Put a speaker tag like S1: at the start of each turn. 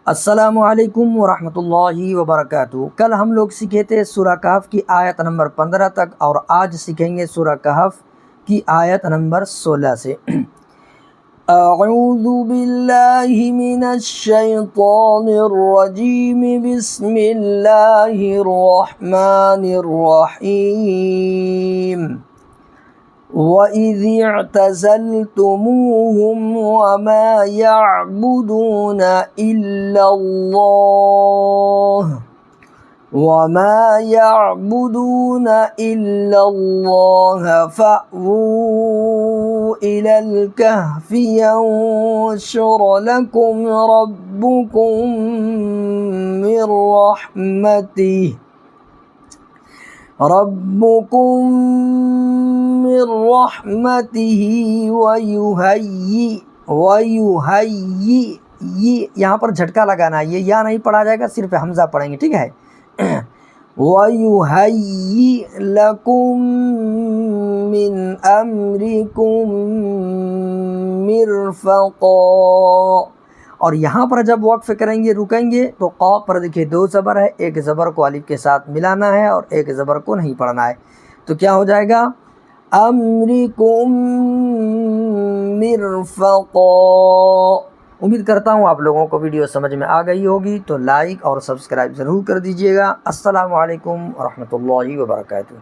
S1: अस्सलामु अलैकुम वरहमतुल्लाहि वबरकातुहू। कल हम लोग सीखे थे सूरह कहफ की आयत नंबर 15 तक और आज सीखेंगे सूरह कहफ की आयत नंबर 16 से। अऊज़ु बिल्लाहि मिनश शैतानिर रजीम, बिस्मिल्लाहिर रहमानिर रहीम। वइज़ अअ्तज़लतुमूहुम वमा यअबुदून इल्लल्लाह फ़अवू इलल कहफ़ि यंशुर लकुम रब्बुकुम मिर रहमतिही वयुहय्यि, यहाँ पर झटका लगाना है, ये या नहीं पढ़ा जाएगा, सिर्फ हमज़ा पढ़ेंगे, ठीक है। वयुहय्यि लकुम मिन अम्रिकुम मिरफ़क़ा। और यहाँ पर जब वक्फ़ करेंगे, रुकेंगे, तो क़ाफ़ पर देखिए दो ज़बर है, एक ज़बर को अलिफ के साथ मिलाना है और एक ज़बर को नहीं पढ़ना है। तो क्या हो जाएगा, अम्रिकुम मिरफ़क़ा। उम्मीद करता हूँ आप लोगों को वीडियो समझ में आ गई होगी, तो लाइक और सब्सक्राइब ज़रूर कर दीजिएगा। अस्सलामु अलैकुम वरहमतुल्लाहि वबरकातुहू।